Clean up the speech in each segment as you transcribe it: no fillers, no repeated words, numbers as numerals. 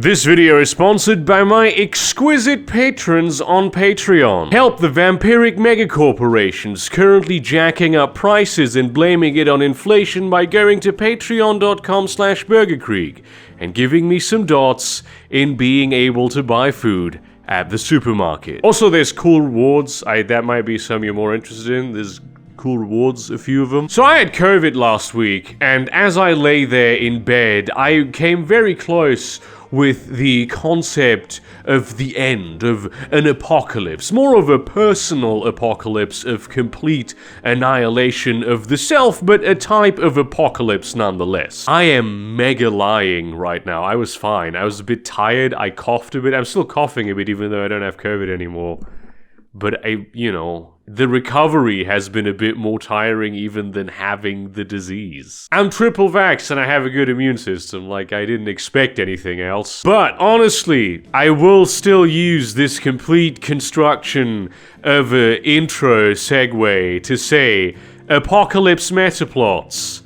This video is sponsored by my exquisite patrons on Patreon. Help the vampiric megacorporations currently jacking up prices and blaming it on inflation by going to patreon.com/burgerkrieg and giving me some dots in being able to buy food at the supermarket. Also, there's cool rewards. That might be some you're more interested in. There's cool rewards, a few of them. So I had COVID last week, and as I lay there in bed, I came very close with the concept of the end, of an apocalypse. More of a personal apocalypse of complete annihilation of the self, but a type of apocalypse nonetheless. I am mega lying right now. I was fine. I was a bit tired. I coughed a bit. I'm still coughing a bit even though I don't have COVID anymore. But the recovery has been a bit more tiring even than having the disease. I'm triple vaxxed and I have a good immune system, like I didn't expect anything else. But honestly, I will still use this complete construction of an intro segue to say, apocalypse metaplots.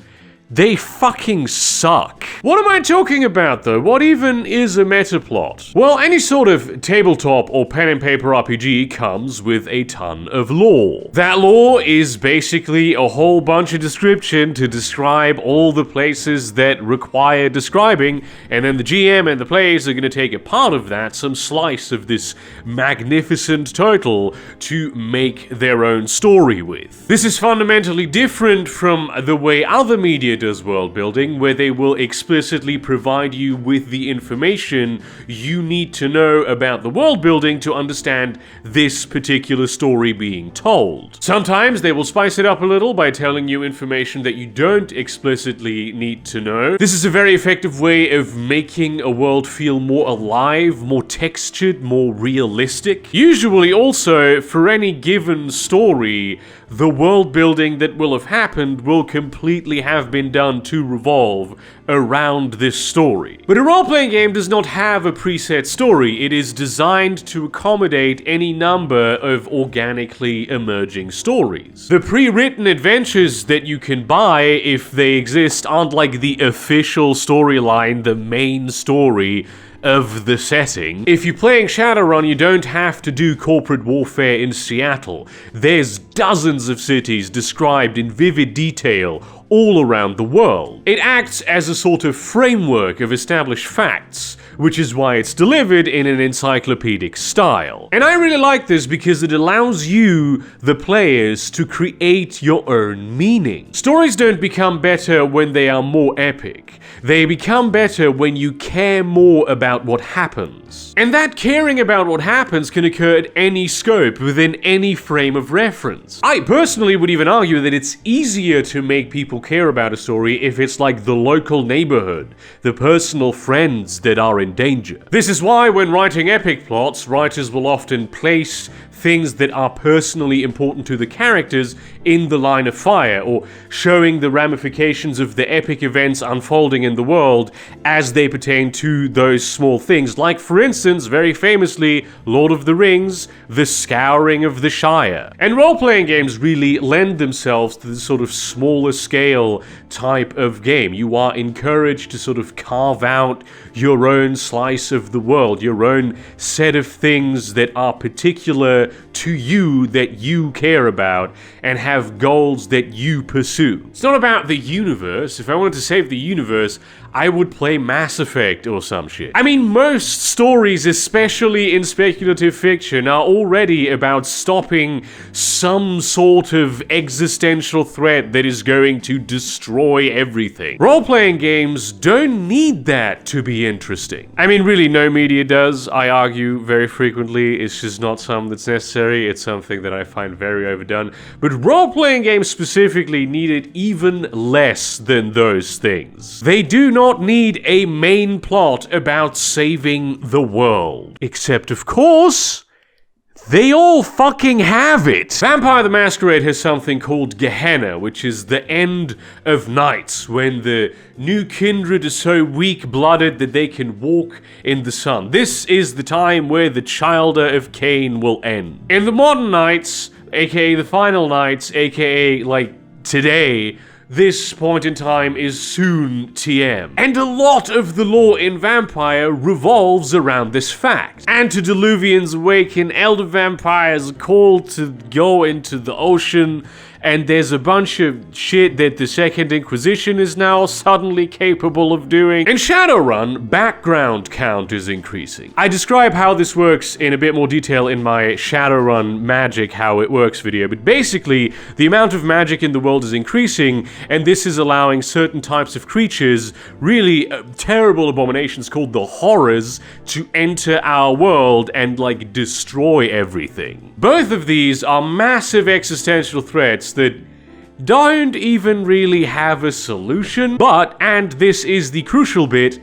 They fucking suck. What am I talking about though? What even is a metaplot? Well, any sort of tabletop or pen and paper RPG comes with a ton of lore. That lore is basically a whole bunch of description to describe all the places that require describing, and then the GM and the players are going to take a part of that, some slice of this magnificent total, to make their own story with. This is fundamentally different from the way other media does world building, where they will explicitly provide you with the information you need to know about the world building to understand this particular story being told. Sometimes they will spice it up a little by telling you information that you don't explicitly need to know. This is a very effective way of making a world feel more alive, more textured, more realistic. Usually also, for any given story, the world building that will have happened will completely have been done to revolve around this story. But a role-playing game does not have a preset story. It is designed to accommodate any number of organically emerging stories. The pre-written adventures that you can buy, if they exist, aren't like the official storyline, the main story of the setting. If you're playing Shadowrun, you don't have to do corporate warfare in Seattle. There's dozens of cities described in vivid detail all around the world. It acts as a sort of framework of established facts, which is why it's delivered in an encyclopedic style. And I really like this because it allows you, the players, to create your own meaning. Stories don't become better when they are more epic. They become better when you care more about what happens. And that caring about what happens can occur at any scope, within any frame of reference. I personally would even argue that it's easier to make people care about a story if it's like the local neighborhood, the personal friends that are in danger. This is why when writing epic plots, writers will often place things that are personally important to the characters in the line of fire, or showing the ramifications of the epic events unfolding in the world as they pertain to those small things. Like, for instance, very famously, Lord of the Rings, the Scouring of the Shire. And role-playing games really lend themselves to this sort of smaller scale type of game. You are encouraged to sort of carve out your own slice of the world, your own set of things that are particular to you, that you care about, and have goals that you pursue. It's not about the universe. If I wanted to save the universe, I would play Mass Effect or some shit. I mean, most stories, especially in speculative fiction, are already about stopping some sort of existential threat that is going to destroy everything. Role-playing games don't need that to be interesting. I mean, really, no media does. I argue very frequently. It's just not something that's necessary. It's something that I find very overdone. But role-playing games specifically need it even less than those things. They do not need a main plot about saving the world. Except, of course, they all fucking have it! Vampire the Masquerade has something called Gehenna, which is the end of nights, when the new kindred is so weak-blooded that they can walk in the sun. This is the time where the Childer of Cain will end. In the modern nights, aka the final nights, aka, like, today, this point in time is soon TM. And a lot of the lore in Vampire revolves around this fact. Antediluvians awaken, elder vampires called to go into the ocean, and there's a bunch of shit that the Second Inquisition is now suddenly capable of doing. In Shadowrun, background count is increasing. I describe how this works in a bit more detail in my Shadowrun magic how it works video, but basically, the amount of magic in the world is increasing, and this is allowing certain types of creatures, really terrible abominations called the Horrors, to enter our world and, like, destroy everything. Both of these are massive existential threats that don't even really have a solution, but, and this is the crucial bit,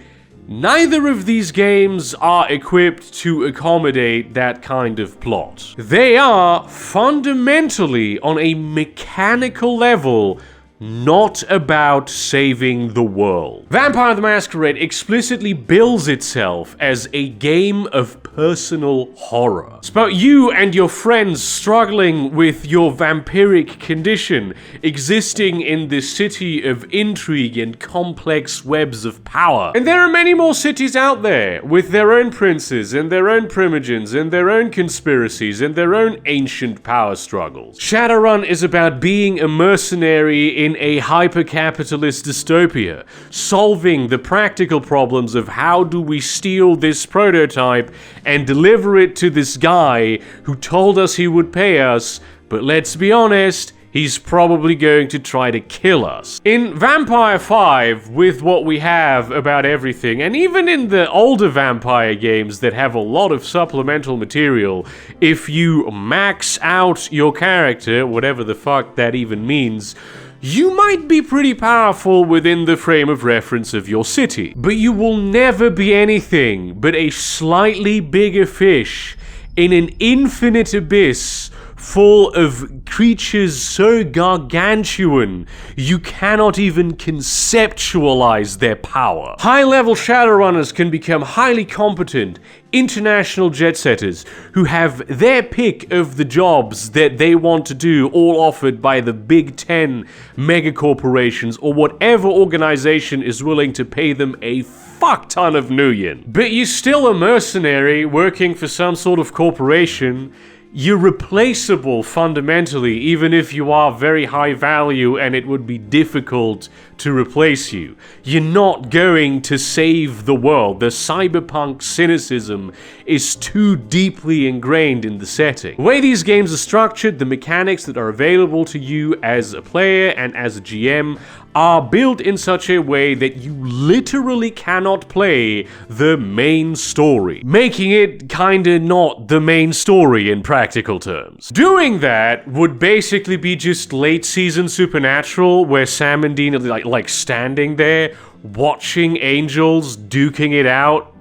neither of these games are equipped to accommodate that kind of plot. They are fundamentally, on a mechanical level, not about saving the world. Vampire the Masquerade explicitly bills itself as a game of personal horror. It's about you and your friends struggling with your vampiric condition, existing in this city of intrigue and complex webs of power. And there are many more cities out there, with their own princes, and their own primogens, and their own conspiracies, and their own ancient power struggles. Shadowrun is about being a mercenary in a hyper-capitalist dystopia, solving the practical problems of how do we steal this prototype and deliver it to this guy who told us he would pay us, but let's be honest, he's probably going to try to kill us. In Vampire 5, with what we have about everything, and even in the older Vampire games that have a lot of supplemental material, if you max out your character, whatever the fuck that even means, you might be pretty powerful within the frame of reference of your city, but you will never be anything but a slightly bigger fish in an infinite abyss full of creatures so gargantuan you cannot even conceptualize their power. High-level Shadowrunners can become highly competent international jet-setters who have their pick of the jobs that they want to do, all offered by the Big 10 megacorporations or whatever organization is willing to pay them a fuck ton of million. But you're still a mercenary working for some sort of corporation. You're replaceable fundamentally, even if you are very high value and it would be difficult to replace you. You're not going to save the world. The cyberpunk cynicism is too deeply ingrained in the setting. The way these games are structured, the mechanics that are available to you as a player and as a GM are built in such a way that you literally cannot play the main story, making it kinda not the main story in practical terms. Doing that would basically be just late season Supernatural, where Sam and Dean are like standing there, watching angels duking it out,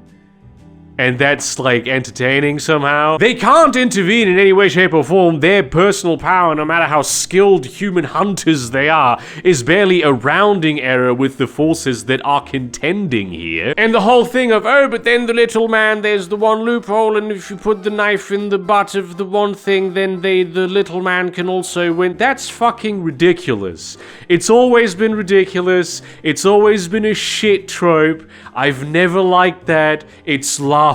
and that's, like, entertaining somehow. They can't intervene in any way, shape, or form. Their personal power, no matter how skilled human hunters they are, is barely a rounding error with the forces that are contending here. And the whole thing of, oh, but then the little man, there's the one loophole, and if you put the knife in the butt of the one thing, then the little man can also win. That's fucking ridiculous. It's always been ridiculous. It's always been a shit trope. I've never liked that. It's laughable.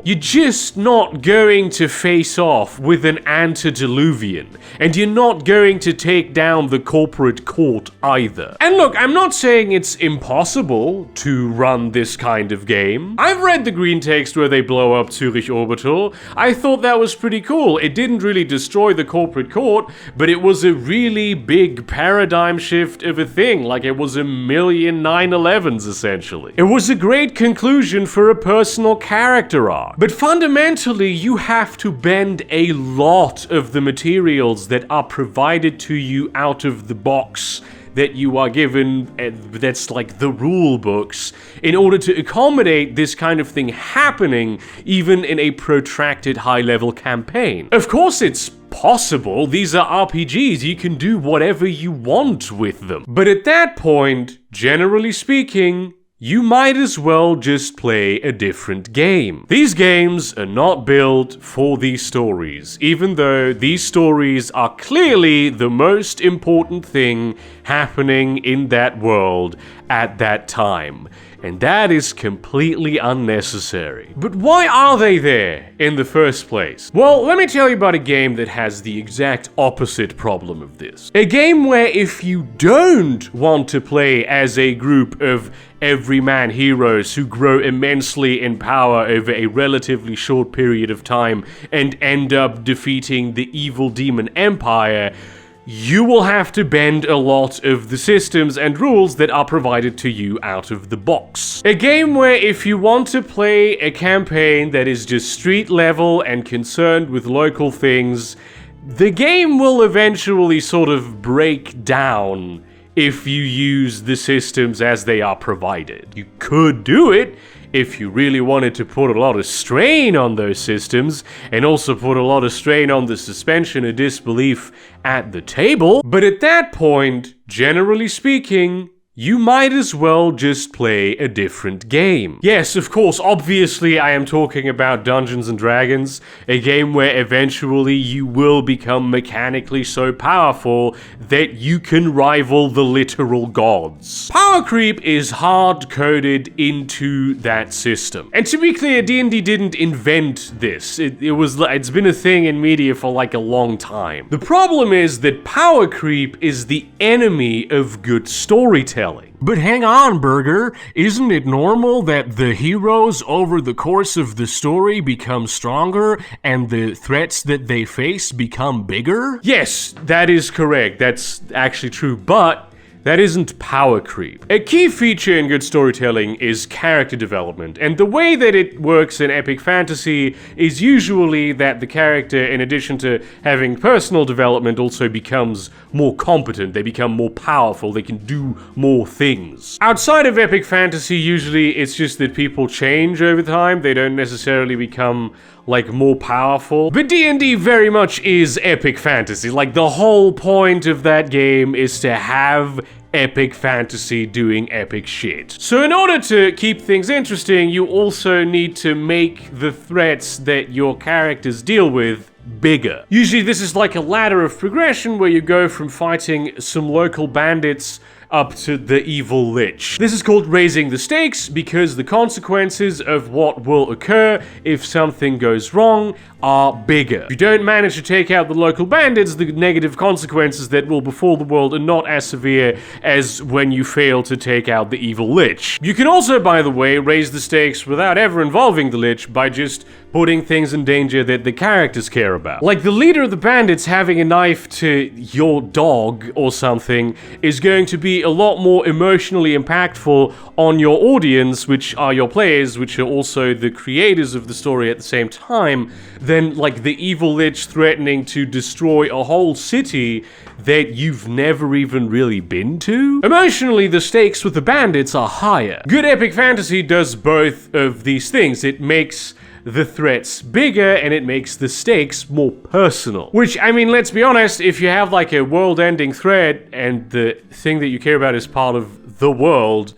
You're just not going to face off with an antediluvian, and you're not going to take down the corporate court either. And look, I'm not saying it's impossible to run this kind of game. I've read the green text where they blow up Zurich Orbital. I thought that was pretty cool. It didn't really destroy the corporate court, but it was a really big paradigm shift of a thing, like it was a million 9/11s essentially. It was a great conclusion for a personal character arc. But fundamentally, you have to bend a lot of the materials that are provided to you out of the box that you are given, that's like the rule books, in order to accommodate this kind of thing happening even in a protracted high-level campaign. Of course it's possible, these are RPGs, you can do whatever you want with them. But at that point, generally speaking, you might as well just play a different game. These games are not built for these stories, even though these stories are clearly the most important thing happening in that world at that time. And that is completely unnecessary. But why are they there in the first place? Well, let me tell you about a game that has the exact opposite problem of this. A game where if you don't want to play as a group of everyman heroes who grow immensely in power over a relatively short period of time and end up defeating the evil demon empire, you will have to bend a lot of the systems and rules that are provided to you out of the box. A game where if you want to play a campaign that is just street level and concerned with local things, the game will eventually sort of break down if you use the systems as they are provided. You could do it if you really wanted to put a lot of strain on those systems, and also put a lot of strain on the suspension of disbelief at the table. But at that point, generally speaking, you might as well just play a different game. Yes, of course, obviously I am talking about Dungeons & Dragons, a game where eventually you will become mechanically so powerful that you can rival the literal gods. Power creep is hard-coded into that system. And to be clear, D&D didn't invent this. It's been a thing in media for like a long time. The problem is that power creep is the enemy of good storytelling. But hang on, Burger. Isn't it normal that the heroes over the course of the story become stronger and the threats that they face become bigger? Yes, that is correct. That's actually true, but that isn't power creep. A key feature in good storytelling is character development, and the way that it works in epic fantasy is usually that the character, in addition to having personal development, also becomes more competent, they become more powerful, they can do more things. Outside of epic fantasy, usually it's just that people change over time, they don't necessarily become like more powerful. But D&D very much is epic fantasy. Like the whole point of that game is to have epic fantasy doing epic shit. So in order to keep things interesting, you also need to make the threats that your characters deal with bigger. Usually this is like a ladder of progression where you go from fighting some local bandits up to the evil lich. This is called raising the stakes because the consequences of what will occur if something goes wrong are bigger. If you don't manage to take out the local bandits, the negative consequences that will befall the world are not as severe as when you fail to take out the evil lich. You can also, by the way, raise the stakes without ever involving the lich by just putting things in danger that the characters care about. Like the leader of the bandits having a knife to your dog or something is going to be a lot more emotionally impactful on your audience, which are your players, which are also the creators of the story at the same time, than like the evil lich threatening to destroy a whole city that you've never even really been to. Emotionally, the stakes with the bandits are higher. Good epic fantasy does both of these things. It makes the threats bigger and it makes the stakes more personal. Which, I mean, let's be honest, if you have like a world-ending threat and the thing that you care about is part of the world,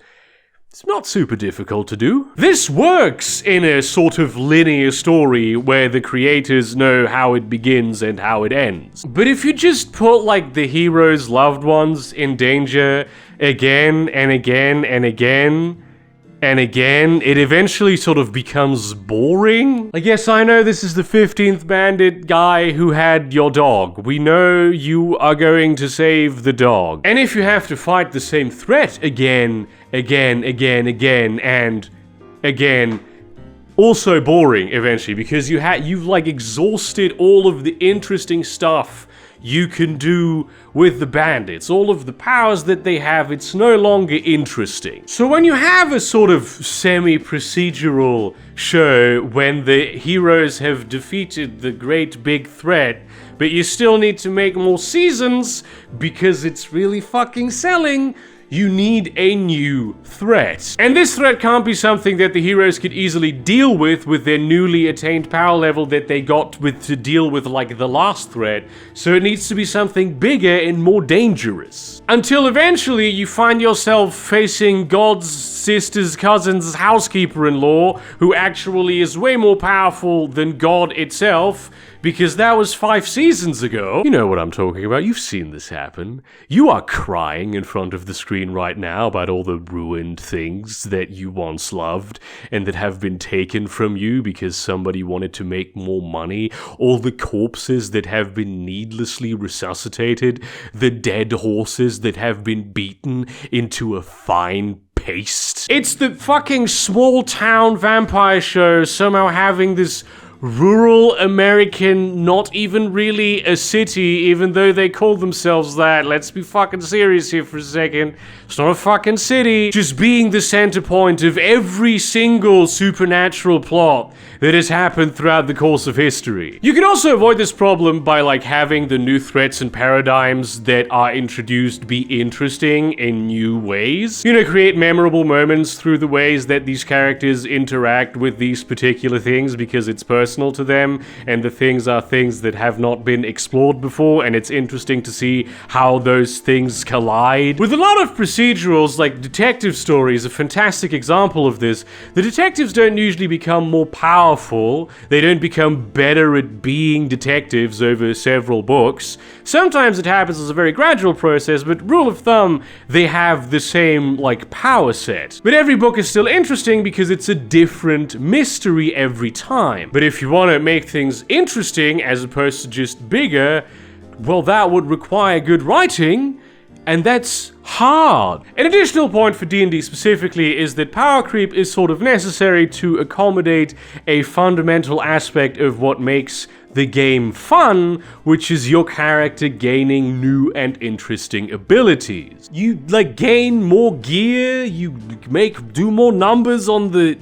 it's not super difficult to do. This works in a sort of linear story where the creators know how it begins and how it ends. But if you just put like the hero's loved ones in danger again and again and again and again, it eventually sort of becomes boring. Like, yes, I know this is the 15th bandit guy who had your dog. We know you are going to save the dog. And if you have to fight the same threat again, and again, also boring eventually, because you've like exhausted all of the interesting stuff you can do with the bandits, all of the powers that they have. It's no longer interesting. So when you have a sort of semi-procedural show when the heroes have defeated the great big threat, but you still need to make more seasons because it's really fucking selling, you need a new threat. And this threat can't be something that the heroes could easily deal with their newly attained power level that they got with to deal with like the last threat, so it needs to be something bigger and more dangerous. Until eventually you find yourself facing God's sister's cousin's housekeeper-in-law, who actually is way more powerful than God itself, because that was 5 seasons ago. You know what I'm talking about. You've seen this happen. You are crying in front of the screen right now about all the ruined things that you once loved and that have been taken from you because somebody wanted to make more money. All the corpses that have been needlessly resuscitated. The dead horses that have been beaten into a fine paste. It's the fucking small town vampire show somehow having this rural American, not even really a city, even though they call themselves that. Let's be fucking serious here for a second. It's not a fucking city. Just being the center point of every single supernatural plot that has happened throughout the course of history. You can also avoid this problem by like having the new threats and paradigms that are introduced be interesting in new ways. You know, create memorable moments through the ways that these characters interact with these particular things because it's personal to them, and the things are things that have not been explored before, and it's interesting to see how those things collide. With a lot of procedurals, like detective stories, a fantastic example of this, the detectives don't usually become more powerful, they don't become better at being detectives over several books. Sometimes it happens as a very gradual process, but rule of thumb, they have the same, like, power set. But every book is still interesting because it's a different mystery every time. But if you want to make things interesting as opposed to just bigger, well, that would require good writing, and that's hard. An additional point for D&D specifically is that power creep is sort of necessary to accommodate a fundamental aspect of what makes the game fun, which is your character gaining new and interesting abilities. You, like, gain more gear, you do more numbers on the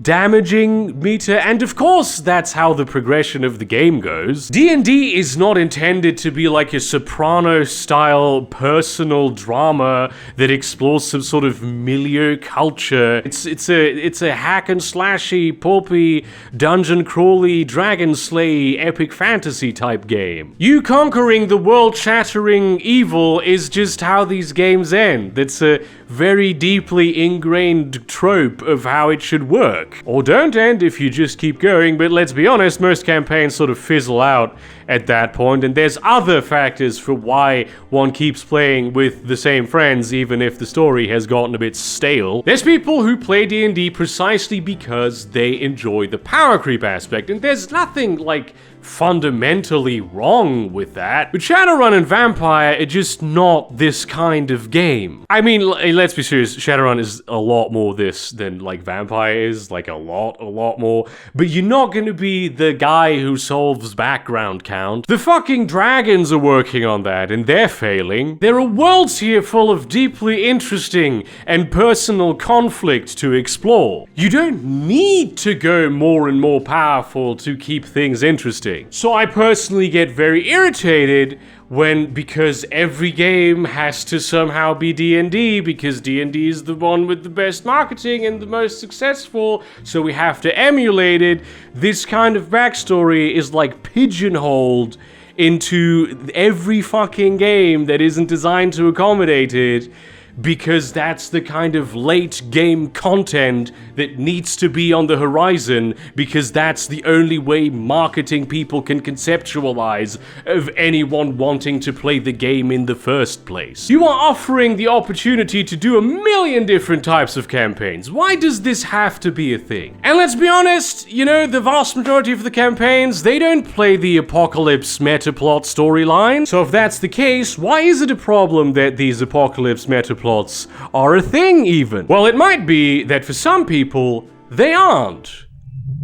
damaging meter, and of course that's how the progression of the game goes. D&D is not intended to be like a Soprano-style personal drama that explores some sort of milieu culture. It's a hack and slashy, pulpy, dungeon crawly, dragon slay, epic fantasy type game. You conquering the world-shattering evil is just how these games end. That's a very deeply ingrained trope of how it should work. Or don't end if you just keep going, but let's be honest, most campaigns sort of fizzle out at that point, and there's other factors for why one keeps playing with the same friends even if the story has gotten a bit stale. There's people who play D&D precisely because they enjoy the power creep aspect, and there's nothing like fundamentally wrong with that. But Shadowrun and Vampire are just not this kind of game. I mean, let's be serious, Shadowrun is a lot more this than like Vampire is, like a lot more, but you're not gonna be the guy who solves background count. The fucking dragons are working on that, and they're failing. There are worlds here full of deeply interesting and personal conflict to explore. You don't need to go more and more powerful to keep things interesting. So I personally get very irritated because every game has to somehow be D&D, because D&D is the one with the best marketing and the most successful, so we have to emulate it. This kind of backstory is like pigeonholed into every fucking game that isn't designed to accommodate it, because that's the kind of late game content that needs to be on the horizon, because that's the only way marketing people can conceptualize of anyone wanting to play the game in the first place. You are offering the opportunity to do a million different types of campaigns. Why does this have to be a thing? And let's be honest, you know, the vast majority of the campaigns, they don't play the apocalypse metaplot storyline. So if that's the case, why is it a problem that these apocalypse metaplots are a thing even? Well, it might be that for some people, they aren't,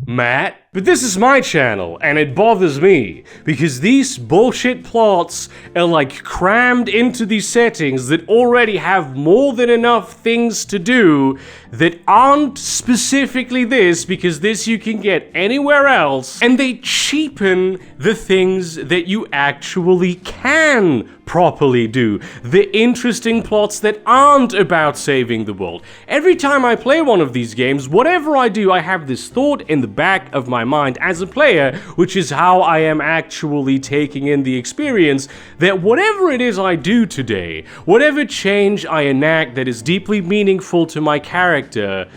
Matt. But this is my channel, and it bothers me, because these bullshit plots are like crammed into these settings that already have more than enough things to do that aren't specifically this, because this you can get anywhere else, and they cheapen the things that you actually can properly do. The interesting plots that aren't about saving the world. Every time I play one of these games, whatever I do, I have this thought in the back of my mind as a player, which is how I am actually taking in the experience, that whatever it is I do today, whatever change I enact that is deeply meaningful to my character,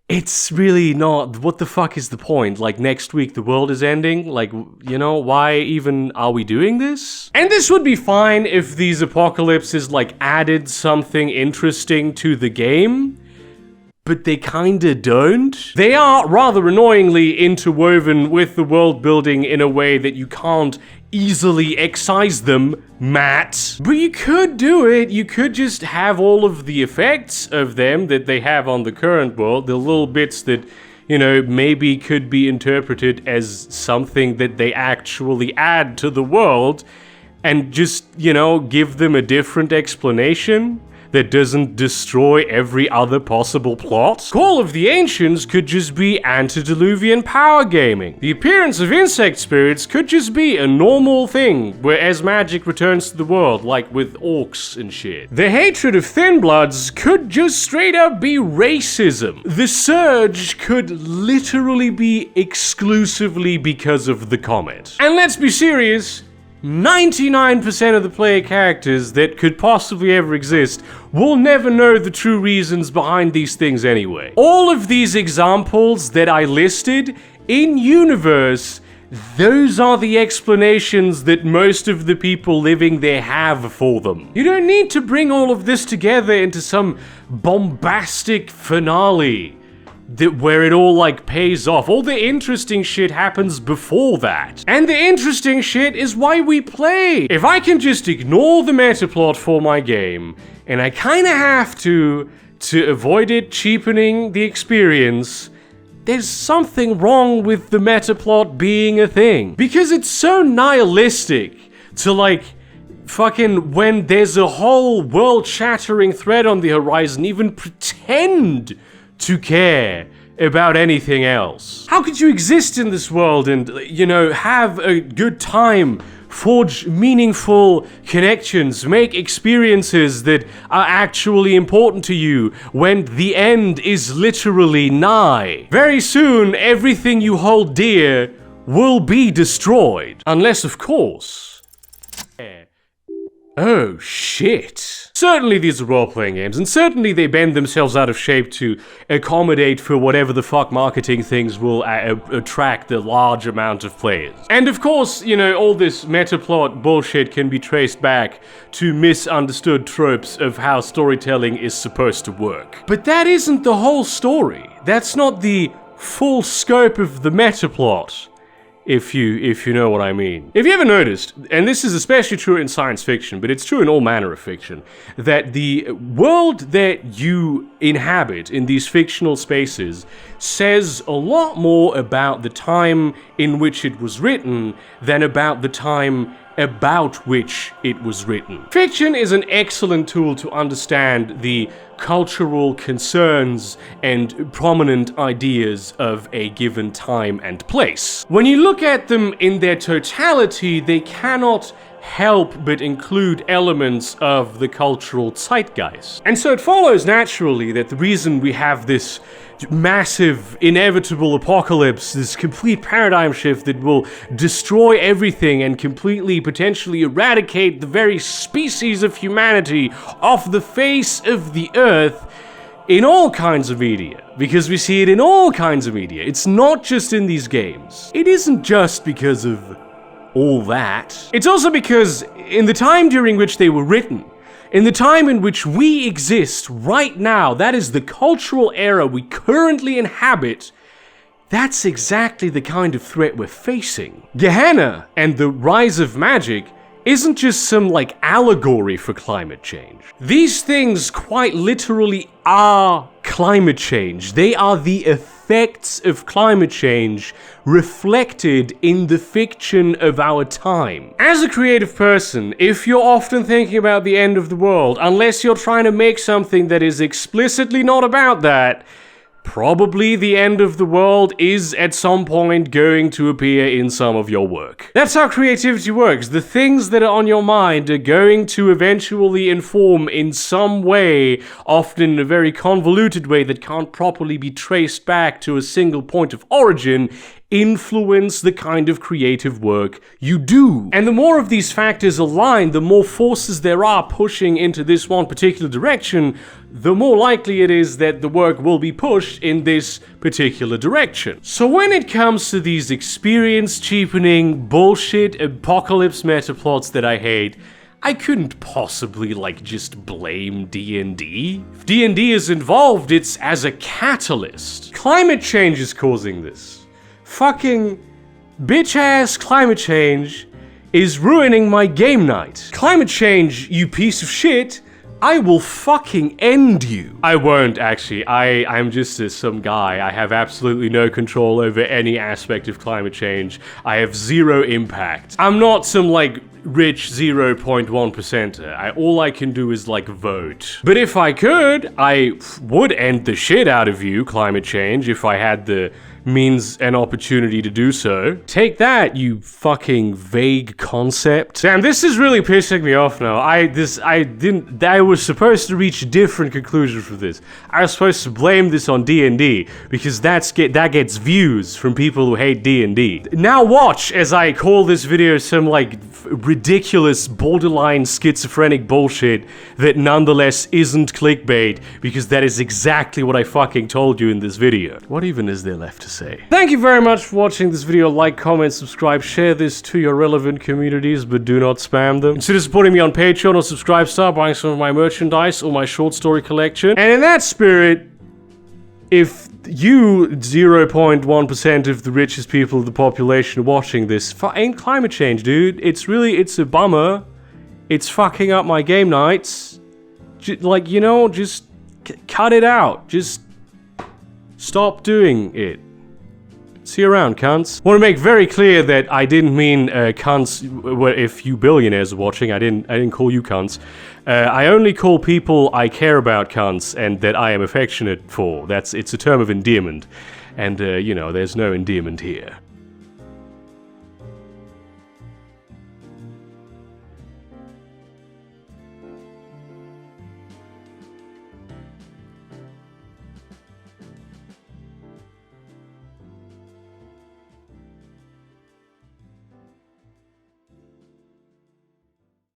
it's really not. What the fuck is the point? Like, next week the world is ending? Like, you know, why even are we doing this? And this would be fine if these apocalypses, like, added something interesting to the game, but they kinda don't. They are, rather annoyingly, interwoven with the world building in a way that you can't easily excise them, Matt. But you could do it. You could just have all of the effects of them that they have on the current world, the little bits that, you know, maybe could be interpreted as something that they actually add to the world, and just, you know, give them a different explanation that doesn't destroy every other possible plot. Call of the Ancients could just be antediluvian power gaming. The appearance of insect spirits could just be a normal thing, whereas magic returns to the world, like with orcs and shit. The hatred of Thin Bloods could just straight up be racism. The Surge could literally be exclusively because of the comet. And let's be serious, 99% of the player characters that could possibly ever exist will never know the true reasons behind these things anyway. All of these examples that I listed, in universe, those are the explanations that most of the people living there have for them. You don't need to bring all of this together into some bombastic finale where it all, like, pays off. All the interesting shit happens before that. And the interesting shit is why we play. If I can just ignore the meta plot for my game, and I kinda have to avoid it cheapening the experience, there's something wrong with the meta plot being a thing. Because it's so nihilistic to, like, fucking, when there's a whole world-shattering threat on the horizon, even pretend to care about anything else. How could you exist in this world and, you know, have a good time, forge meaningful connections, make experiences that are actually important to you when the end is literally nigh? Very soon, everything you hold dear will be destroyed. Unless, of course... Oh, shit. Certainly these are role-playing games, and certainly they bend themselves out of shape to accommodate for whatever the fuck marketing things will attract a large amount of players. And of course, you know, all this meta-plot bullshit can be traced back to misunderstood tropes of how storytelling is supposed to work. But that isn't the whole story. That's not the full scope of the meta-plot. If you know what I mean. If you ever noticed, and this is especially true in science fiction, but it's true in all manner of fiction, that the world that you inhabit in these fictional spaces says a lot more about the time in which it was written than about the time about which it was written. Fiction is an excellent tool to understand the cultural concerns and prominent ideas of a given time and place. When you look at them in their totality, they cannot help but include elements of the cultural zeitgeist. And so it follows naturally that the reason we have this massive, inevitable apocalypse, this complete paradigm shift that will destroy everything and completely, potentially eradicate the very species of humanity off the face of the earth, in all kinds of media. Because we see it in all kinds of media. It's not just in these games. It isn't just because of all that. It's also because in the time during which they were written, in the time in which we exist right now, that is the cultural era we currently inhabit, that's exactly the kind of threat we're facing. Gehenna and the rise of magic isn't just some, like, allegory for climate change. These things quite literally are climate change. They are the effects of climate change reflected in the fiction of our time. As a creative person, if you're often thinking about the end of the world, unless you're trying to make something that is explicitly not about that, probably the end of the world is at some point going to appear in some of your work. That's how creativity works. The things that are on your mind are going to eventually inform in some way, often in a very convoluted way that can't properly be traced back to a single point of origin, influence the kind of creative work you do. And the more of these factors align, the more forces there are pushing into this one particular direction, the more likely it is that the work will be pushed in this particular direction. So when it comes to these experience cheapening bullshit apocalypse meta plots that I hate, I couldn't possibly, just blame D&D. If D&D is involved, it's as a catalyst. Climate change is causing this. Fucking bitch-ass climate change is ruining my game night. Climate change, you piece of shit, I will fucking end you. I won't, actually. I'm just some guy. I have absolutely no control over any aspect of climate change. I have zero impact. I'm not some, rich 0.1%er. All I can do is, vote. But if I could, I would end the shit out of you, climate change, if I had the means and opportunity to do so. Take that, you fucking vague concept. Damn, this is really pissing me off now. I was supposed to reach different conclusions for this. I was supposed to blame this on D&D, because that gets views from people who hate D&D. Now watch as I call this video some, ridiculous, borderline schizophrenic bullshit that nonetheless isn't clickbait, because that is exactly what I fucking told you in this video. What even is there left to say? Thank you very much for watching this video. Like, comment, subscribe, share this to your relevant communities, but do not spam them. Consider supporting me on Patreon or Subscribestar, buying some of my merchandise or my short story collection. And in that spirit, if you, 0.1% of the richest people of the population are watching this, ain't climate change, dude. It's a bummer. It's fucking up my game nights. Just cut it out. Just stop doing it. See you around, cunts. Want to make very clear that I didn't mean cunts. If you billionaires are watching, I didn't call you cunts. I only call people I care about cunts and that I am affectionate for. It's a term of endearment, and there's no endearment here.